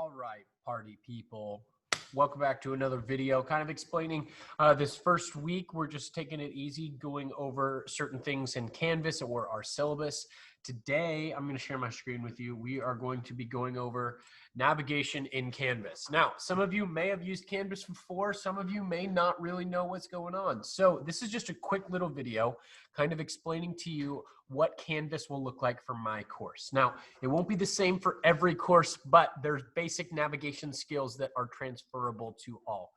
All right, party people. Welcome back to another video kind of explaining this first week. We're just taking it easy, going over certain things in Canvas or our syllabus. Today, I'm going to share my screen with you. We are going to be going over navigation in Canvas. Now, some of you may have used Canvas before. Some of you may not really know what's going on. So this is just a quick little video kind of explaining to you what Canvas will look like for my course. Now, it won't be the same for every course, but there's basic navigation skills that are transferable to all.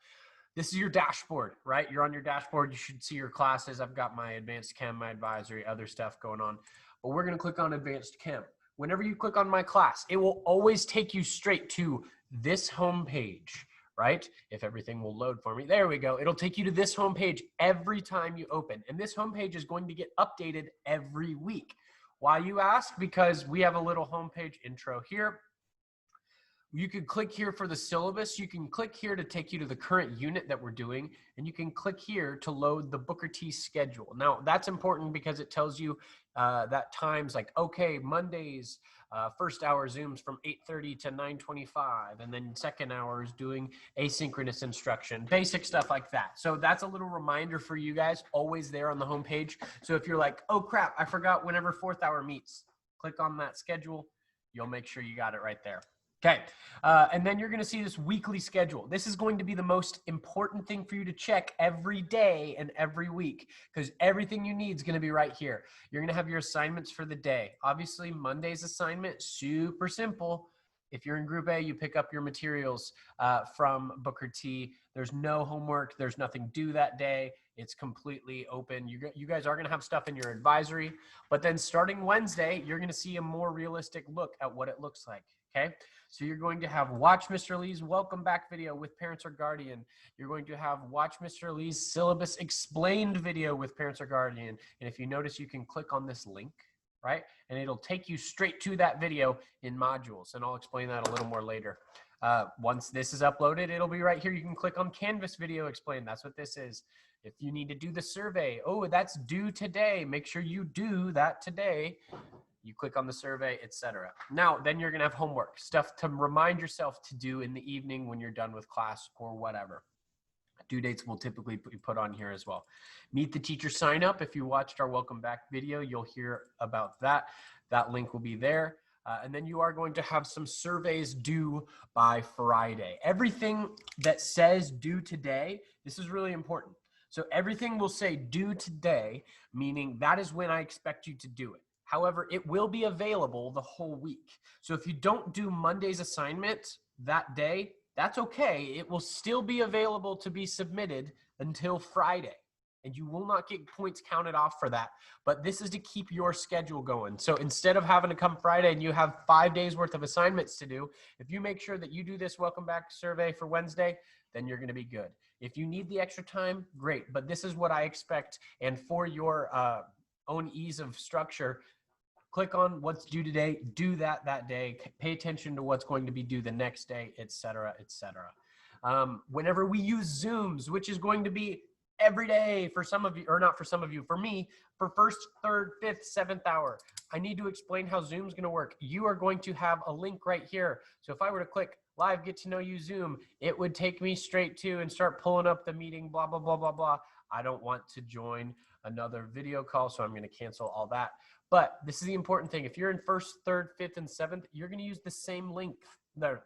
This is your dashboard, right? You're on your dashboard. You should see your classes. I've got my advanced chem, my advisory, other stuff going on. But we're going to click on advanced chem. Whenever you click on my class, it will always take you straight to this home page, right? If everything will load for me. There we go. It'll take you to this home page every time you open. And this home page is going to get updated every week. Why, you ask? Because we have a little homepage intro here. You can click here for the syllabus. You can click here to take you to the current unit that we're doing, and you can click here to load the Booker T schedule. Now, that's important because it tells you that times like, okay, Mondays, first hour Zooms from 8:30 to 9:25, and then second hour is doing asynchronous instruction, basic stuff like that. So that's a little reminder for you guys, always there on the homepage. So if you're like, oh crap, I forgot whenever fourth hour meets, click on that schedule. You'll make sure you got it right there. Okay, and then you're going to see this weekly schedule. This is going to be the most important thing for you to check every day and every week, because everything you need is going to be right here. You're going to have your assignments for the day. Obviously, Monday's assignment, super simple. If you're in Group A, you pick up your materials from Booker T. There's no homework. There's nothing due that day. It's completely open. You guys are going to have stuff in your advisory, but then starting Wednesday, you're going to see a more realistic look at what it looks like. Okay, so you're going to have Watch Mr. Lee's Welcome Back video with Parents or Guardian. You're going to have Watch Mr. Lee's Syllabus Explained video with Parents or Guardian. And if you notice, you can click on this link, right? And it'll take you straight to that video in modules. And I'll explain that a little more later. Once this is uploaded, it'll be right here. You can click on Canvas Video Explained. That's what this is. If you need to do the survey, oh, that's due today. Make sure you do that today. You click on the survey, etc. Now, then you're going to have homework, stuff to remind yourself to do in the evening when you're done with class or whatever. Due dates will typically be put on here as well. Meet the Teacher sign up. If you watched our Welcome Back video, you'll hear about that. That link will be there. And then you are going to have some surveys due by Friday. Everything that says due today, this is really important. So everything will say due today, meaning that is when I expect you to do it. However, it will be available the whole week. So if you don't do Monday's assignment that day, that's okay. It will still be available to be submitted until Friday. And you will not get points counted off for that. But this is to keep your schedule going. So instead of having to come Friday and you have 5 days worth of assignments to do, if you make sure that you do this Welcome Back survey for Wednesday, then you're going to be good. If you need the extra time, great. But this is what I expect. And for your own ease of structure, click on what's due today, do that day, pay attention to what's going to be due the next day, etc., etc. Whenever we use Zooms, which is going to be every day for some of you, or not for some of you, for me, for first, third, fifth, seventh hour, I need to explain how Zoom's going to work. You are going to have a link right here. So if I were to click live, get to know you Zoom, it would take me straight to and start pulling up the meeting, blah, blah, blah, blah, blah. I don't want to join another video call, so I'm going to cancel all that. But this is the important thing. If you're in first, third, fifth, and seventh, you're going to use the same link. You're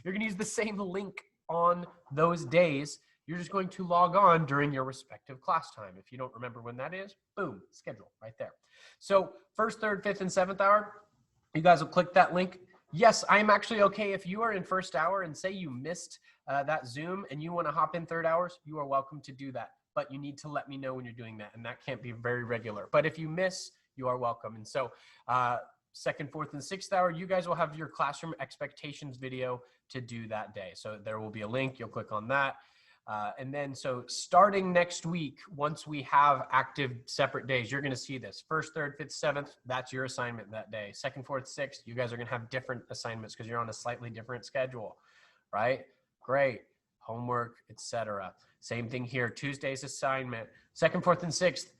going to use the same link on those days. You're just going to log on during your respective class time. If you don't remember when that is, boom, schedule right there. So first, third, fifth, and seventh hour, you guys will click that link. Yes, I'm actually okay if you are in first hour and say you missed that Zoom and you want to hop in third hours, you are welcome to do that. But you need to let me know when you're doing that, and that can't be very regular. But if you miss, you are welcome. And so second, fourth, and sixth hour, you guys will have your classroom expectations video to do that day. So there will be a link. You'll click on that. And then so starting next week, once we have active separate days, you're going to see this. First, third, fifth, seventh, that's your assignment that day. Second, fourth, sixth, you guys are going to have different assignments because you're on a slightly different schedule, right? Great. Homework, etc. Same thing here. Tuesday's assignment. Second, fourth, and sixth,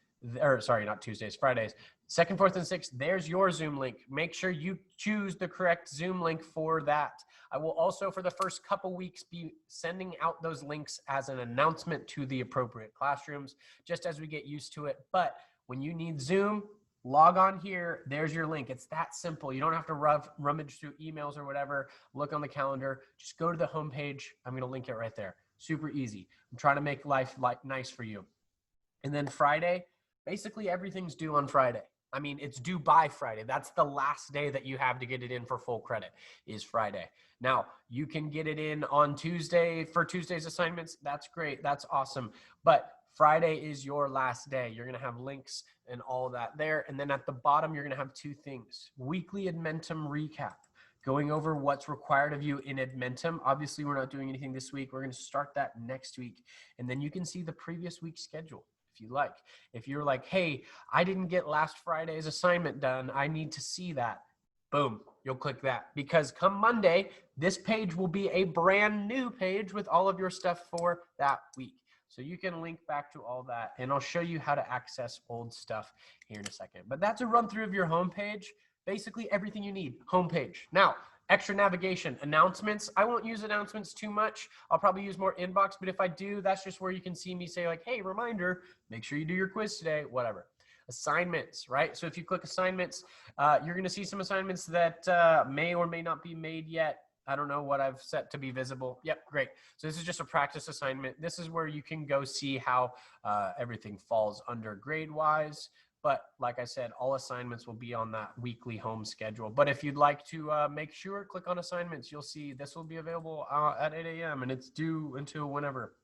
or sorry, not Tuesdays, Fridays. Second, fourth, and sixth, there's your Zoom link. Make sure you choose the correct Zoom link for that. I will also, for the first couple weeks, be sending out those links as an announcement to the appropriate classrooms, just as we get used to it. But when you need Zoom, log on here. There's your link. It's that simple. You don't have to rummage through emails or whatever. Look on the calendar. Just go to the homepage. I'm going to link it right there. Super easy. I'm trying to make life nice for you. And then Friday, basically everything's due on Friday. I mean, it's due by Friday. That's the last day that you have to get it in for full credit is Friday. Now, you can get it in on Tuesday for Tuesday's assignments. That's great. That's awesome. But Friday is your last day. You're going to have links and all that there. And then at the bottom, you're going to have two things. Weekly Edmentum recap, going over what's required of you in Edmentum. Obviously, we're not doing anything this week. We're going to start that next week. And then you can see the previous week's schedule if you like. If you're like, hey, I didn't get last Friday's assignment done, I need to see that. Boom, you'll click that. Because come Monday, this page will be a brand new page with all of your stuff for that week. So you can link back to all that, and I'll show you how to access old stuff here in a second. But that's a run through of your homepage. Basically everything you need, homepage. Now, extra navigation, announcements. I won't use announcements too much. I'll probably use more inbox, but if I do, that's just where you can see me say like, hey, reminder, make sure you do your quiz today, whatever. Assignments, right? So if you click assignments, you're gonna see some assignments that may or may not be made yet. I don't know what I've set to be visible. Yep, great. So this is just a practice assignment. This is where you can go see how everything falls under grade-wise. But like I said, all assignments will be on that weekly home schedule. But if you'd like to make sure, click on assignments. You'll see this will be available at 8 a.m. and it's due until whenever.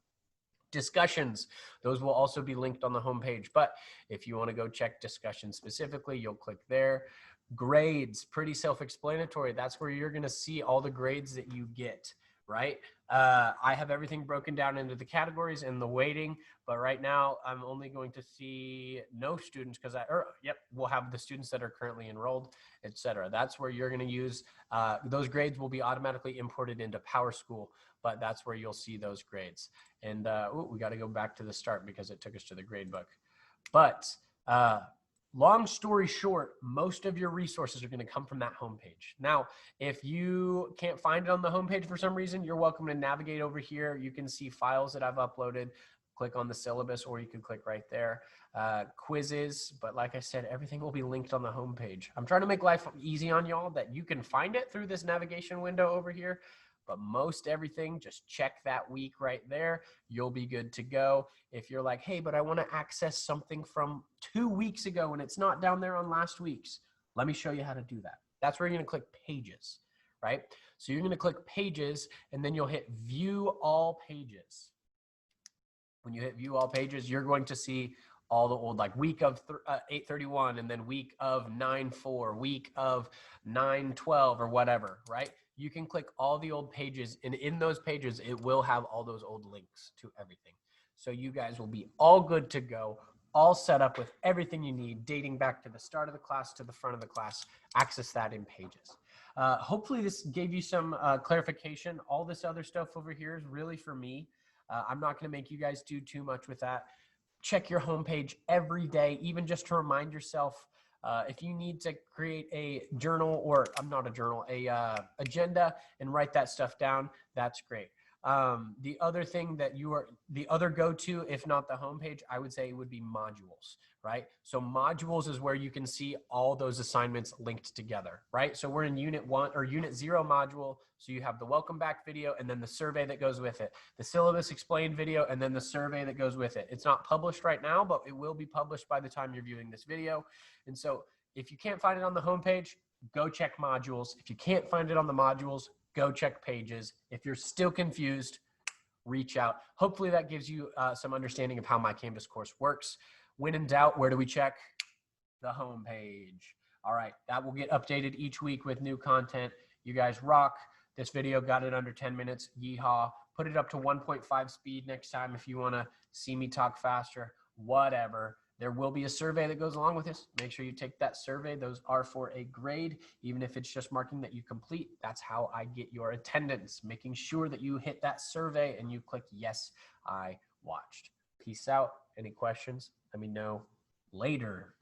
Discussions, those will also be linked on the homepage. But if you want to go check discussion specifically, you'll click there. Grades, pretty self-explanatory. That's where you're going to see all the grades that you get, right? I have everything broken down into the categories and the weighting, but right now I'm only going to see no students because we'll have the students that are currently enrolled, etc. That's where you're going to use, those grades will be automatically imported into PowerSchool, but that's where you'll see those grades. And we got to go back to the start because it took us to the grade book. But long story short, most of your resources are going to come from that homepage. Now, if you can't find it on the homepage for some reason, you're welcome to navigate over here. You can see files that I've uploaded. Click on the syllabus, or you can click right there. Quizzes, but like I said, everything will be linked on the homepage. I'm trying to make life easy on y'all that you can find it through this navigation window over here. But most everything, just check that week right there. You'll be good to go. If you're like, hey, but I want to access something from 2 weeks ago and it's not down there on last week's, let me show you how to do that. That's where you're going to click pages, right? So you're going to click pages and then you'll hit view all pages. When you hit view all pages, you're going to see all the old, like week of 8/31 and then week of 9/4, week of 9/12 or whatever, right? You can click all the old pages, and in those pages, it will have all those old links to everything. So you guys will be all good to go, all set up with everything you need, dating back to the start of the class to the front of the class. Access that in pages. Hopefully this gave you some clarification. All this other stuff over here is really for me. I'm not going to make you guys do too much with that. Check your homepage every day, even just to remind yourself. If you need to create a journal, or not a journal, agenda and write that stuff down, that's great. The other thing that the other go-to, if not the homepage, I would say would be modules, right? So modules is where you can see all those assignments linked together, right? So we're in unit 1 or unit 0 module. So you have the welcome back video and then the survey that goes with it, the syllabus explained video, and then the survey that goes with it. It's not published right now, but it will be published by the time you're viewing this video. And so if you can't find it on the homepage, go check modules. If you can't find it on the modules, go check pages. If you're still confused, reach out. Hopefully that gives you some understanding of how my Canvas course works. When in doubt, where do we check? The homepage. All right, that will get updated each week with new content. You guys rock. This video got it under 10 minutes. Yeehaw. Put it up to 1.5 speed next time if you want to see me talk faster. Whatever. There will be a survey that goes along with this. Make sure you take that survey. Those are for a grade, even if it's just marking that you complete. That's how I get your attendance, making sure that you hit that survey and you click, yes, I watched. Peace out. Any questions? Let me know later.